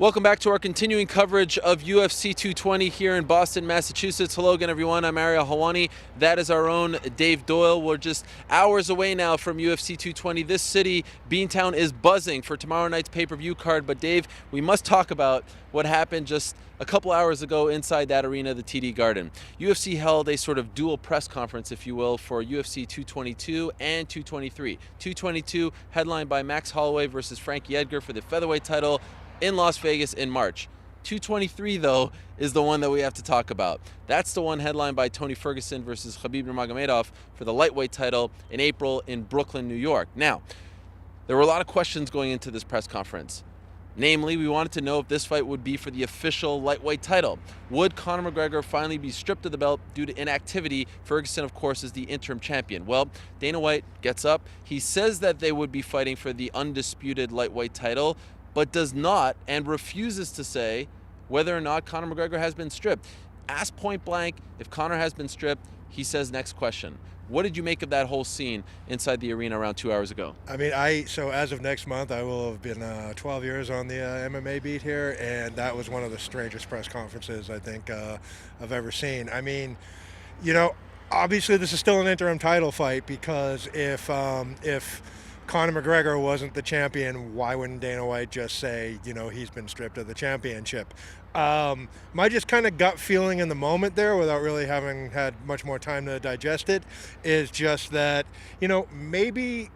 Welcome back to our continuing coverage of UFC 220 here in Boston, Massachusetts. Hello again, everyone. I'm Ariel, Helwani. That is our own Dave Doyle. We're just hours away now from UFC 220. This city, Beantown, is buzzing for tomorrow night's pay-per-view card. But Dave, we must talk about what happened just a couple hours ago inside that arena, the TD Garden. UFC held a sort of dual press conference, if you will, for UFC 222 and 223. 222 headlined by Max Holloway versus Frankie Edgar for the featherweight title in Las Vegas in March. 223, though, is the one that we have to talk about. That's the one headlined by Tony Ferguson versus Khabib Nurmagomedov for the lightweight title in April in Brooklyn, New York. Now, there were a lot of questions going into this press conference. Namely, we wanted to know if this fight would be for the official lightweight title. Would Conor McGregor finally be stripped of the belt due to inactivity? Ferguson, of course, is the interim champion. Well, Dana White gets up. He says that they would be fighting for the undisputed lightweight title, but does not and refuses to say whether or not Conor McGregor has been stripped. Asked point blank if Conor has been stripped, he says next question. What did you make of that whole scene inside the arena around 2 hours ago? I mean, so as of next month, I will have been 12 years on the MMA beat here, and that was one of the strangest press conferences I think I've ever seen. I mean, you know, obviously this is still an interim title fight because if Conor McGregor wasn't the champion, why wouldn't Dana White just say, you know, he's been stripped of the championship? My just kind of gut feeling in the moment there, without really having had much more time to digest it, is just that, you know, maybe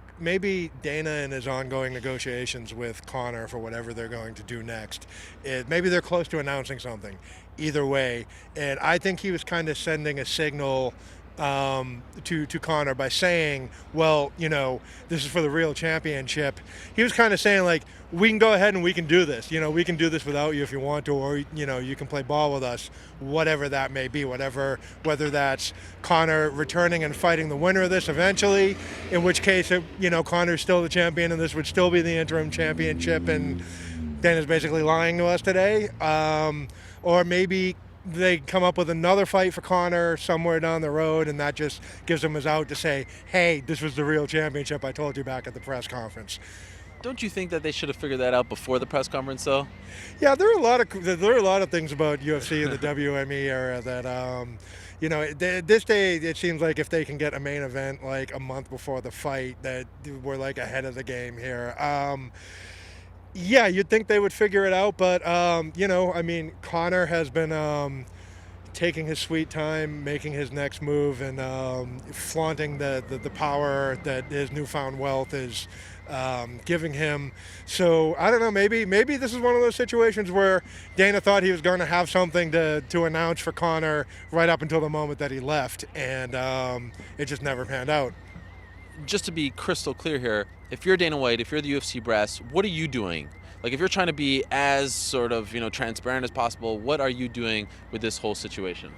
Dana in his ongoing negotiations with Conor for whatever they're going to do next, maybe they're close to announcing something. Either way, and I think he was kind of sending a signal to Conor by saying, well, you know, this is for the real championship. He was kind of saying, like, we can go ahead and we can do this. You know, we can do this without you if you want to, or, you know, you can play ball with us, whatever that may be, whether that's Conor returning and fighting the winner of this eventually, in which case, you know, Conor's still the champion and this would still be the interim championship, and Dana's basically lying to us today. Or maybe they come up with another fight for Conor somewhere down the road, and that just gives him his out to say, hey, this was the real championship I told you back at the press conference. Don't you think that they should have figured that out before the press conference, though? Yeah, there are a lot of things about UFC and the WME era that, you know, this day it seems like if they can get a main event like a month before the fight, that we're like ahead of the game here. Yeah, you'd think they would figure it out, but, you know, I mean, Conor has been taking his sweet time, making his next move, and flaunting the power that his newfound wealth is giving him. So, I don't know, maybe this is one of those situations where Dana thought he was going to have something to announce for Conor right up until the moment that he left, and it just never panned out. Just to be crystal clear here, if you're Dana White, if you're the UFC brass, what are you doing? Like, if you're trying to be as sort of, you know, transparent as possible, what are you doing with this whole situation?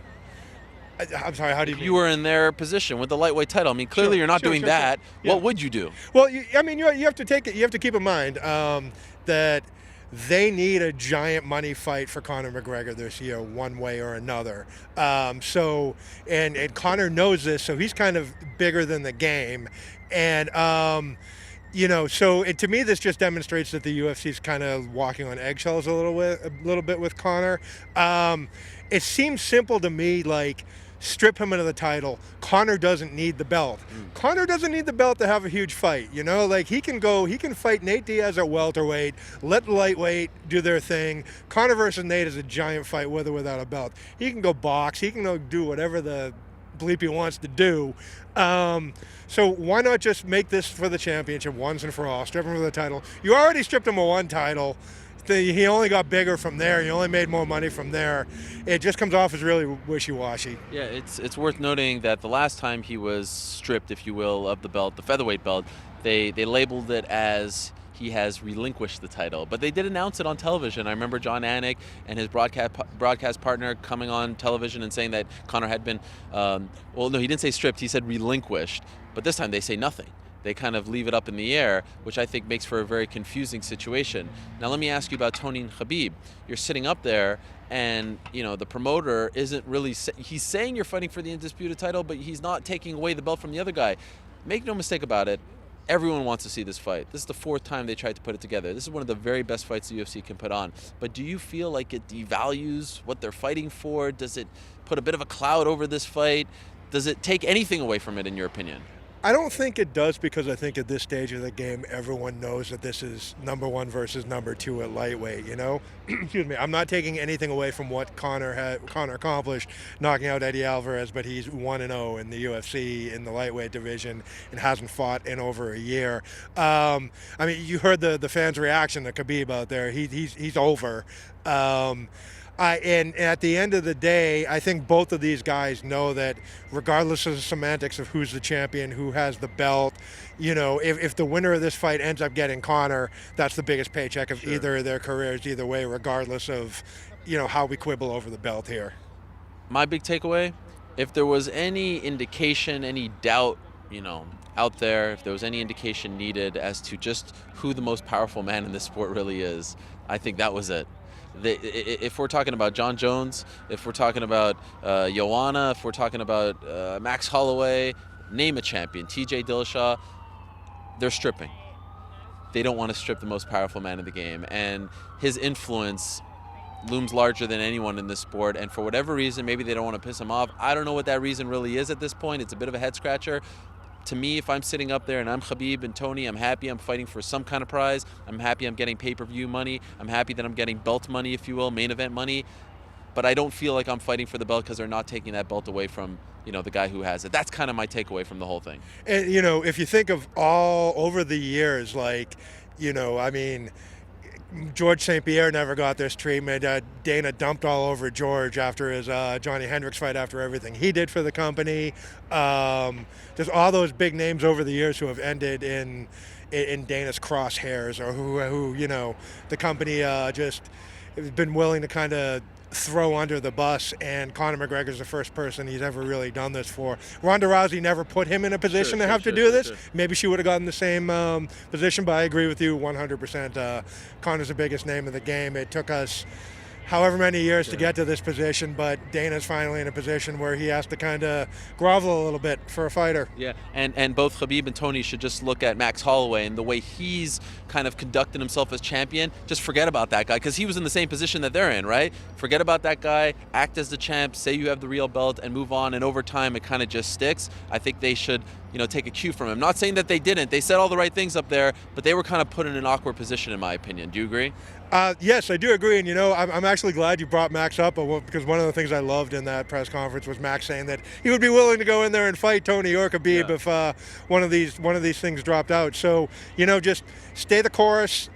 I'm sorry, how do you if mean? You were in their position with the lightweight title, I mean, clearly you're not doing that. Yeah. What would you do? Well, I mean, you have to keep in mind that they need a giant money fight for Conor McGregor this year, one way or another. So Conor knows this, so he's kind of bigger than the game. And, you know, so to me, this just demonstrates that the UFC is kind of walking on eggshells a little bit with Conor. It seems simple to me, like, strip him of the title. Conor doesn't need the belt. Conor doesn't need the belt to have a huge fight, you know? Like, he can fight Nate Diaz at welterweight, let the lightweight do their thing. Conor versus Nate is a giant fight with or without a belt. He can go box. He can go do whatever the bleep he wants to do. So why not just make this for the championship once and for all? Strip him of the title. You already stripped him of one title. He only got bigger from there. He only made more money from there. It just comes off as really wishy-washy. Yeah, it's worth noting that the last time he was stripped, if you will, of the belt, the featherweight belt, they labeled it as he has relinquished the title. But they did announce it on television. I remember John Anik and his broadcast partner coming on television and saying that Conor had been, well, no, he didn't say stripped, he said relinquished. But this time they say nothing. They kind of leave it up in the air, which I think makes for a very confusing situation. Now let me ask you about Tony and Khabib. You're sitting up there, and you know the promoter isn't really. He's saying you're fighting for the undisputed title, but he's not taking away the belt from the other guy. Make no mistake about it. Everyone wants to see this fight. This is the 4th time they tried to put it together. This is one of the very best fights the UFC can put on. But do you feel like it devalues what they're fighting for? Does it put a bit of a cloud over this fight? Does it take anything away from it, in your opinion? I don't think it does, because I think at this stage of the game, everyone knows that this is number 1 versus number 2 at lightweight, you know? Excuse me. I'm not taking anything away from what Conor accomplished knocking out Eddie Alvarez, but he's 1-0 in the UFC in the lightweight division and hasn't fought in over a year. I mean, you heard the fans' reaction to Khabib out there. He's over. And at the end of the day, I think both of these guys know that regardless of the semantics of who's the champion, who has the belt, you know, if the winner of this fight ends up getting Conor, that's the biggest paycheck of either of their careers, either way, regardless of, you know, how we quibble over the belt here. My big takeaway, if there was any indication, any doubt, you know, out there, if there was any indication needed as to just who the most powerful man in this sport really is, I think that was it. If we're talking about John Jones, if we're talking about Joanna, if we're talking about Max Holloway, name a champion, TJ Dillashaw, they're stripping. They don't want to strip the most powerful man in the game. And his influence looms larger than anyone in this sport. And for whatever reason, maybe they don't want to piss him off. I don't know what that reason really is at this point. It's a bit of a head scratcher. To me, if I'm sitting up there and I'm Khabib and Tony, I'm happy I'm fighting for some kind of prize. I'm happy I'm getting pay-per-view money. I'm happy that I'm getting belt money, if you will, main event money. But I don't feel like I'm fighting for the belt because they're not taking that belt away from, you know, the guy who has it. That's kind of my takeaway from the whole thing. And, you know, if you think of all over the years, like, you know, I mean, George St. Pierre never got this treatment. Dana dumped all over George after his Johnny Hendricks fight, after everything he did for the company. There's all those big names over the years who have ended in Dana's crosshairs, or who you know, the company just has been willing to kind of throw under the bus, and Conor McGregor's the first person he's ever really done this for. Ronda Rousey never put him in a position to have to do this. Maybe she would have gotten the same position, but I agree with you 100%. Conor's the biggest name of the game. It took us however many years to get to this position, but Dana's finally in a position where he has to kind of grovel a little bit for a fighter. Yeah, and both Khabib and Tony should just look at Max Holloway and the way he's kind of conducted himself as champion. Just forget about that guy, because he was in the same position that they're in, right? Forget about that guy, act as the champ, say you have the real belt, and move on, and over time it kind of just sticks. I think they should, you know, take a cue from him. Not saying that they didn't. They said all the right things up there, but they were kind of put in an awkward position, in my opinion. Do you agree? Yes, I do agree. And, you know, I'm actually glad you brought Max up, because one of the things I loved in that press conference was Max saying that he would be willing to go in there and fight Tony or Khabib if one of these things dropped out. So, you know, just stay the course.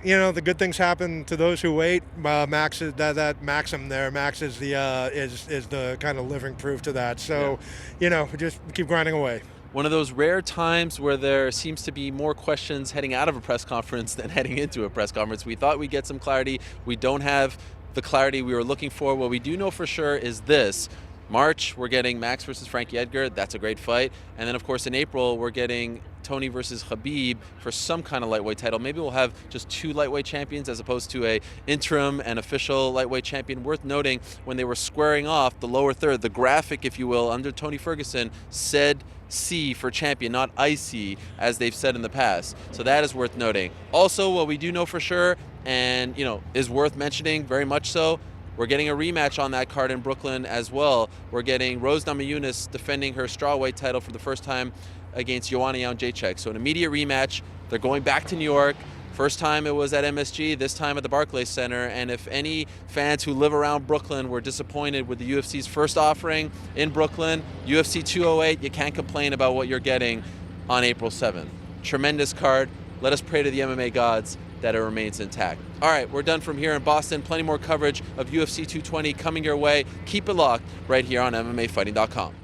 You know, the good things happen to those who wait. Max is that maxim there. Max is the kind of living proof to that. So, you know, just keep grinding away. One of those rare times where there seems to be more questions heading out of a press conference than heading into a press conference. We thought we'd get some clarity. We don't have the clarity we were looking for. What we do know for sure is this. March, we're getting Max versus Frankie Edgar. That's a great fight. And then, of course, in April, we're getting Tony versus Khabib for some kind of lightweight title. Maybe we'll have just 2 lightweight champions as opposed to a interim and official lightweight champion. Worth noting, when they were squaring off the lower third, the graphic, if you will, under Tony Ferguson said C for champion, not IC, as they've said in the past. So that is worth noting. Also, what we do know for sure, and, you know, is worth mentioning very much so, we're getting a rematch on that card in Brooklyn as well. We're getting Rose Namajunas defending her strawweight title for the first time against Joanna Jędrzejczyk. So an immediate rematch. They're going back to New York. First time it was at MSG, this time at the Barclays Center. And if any fans who live around Brooklyn were disappointed with the UFC's first offering in Brooklyn, UFC 208, you can't complain about what you're getting on April 7th. Tremendous card. Let us pray to the MMA gods that it remains intact. All right, we're done from here in Boston. Plenty more coverage of UFC 220 coming your way. Keep it locked right here on MMAfighting.com.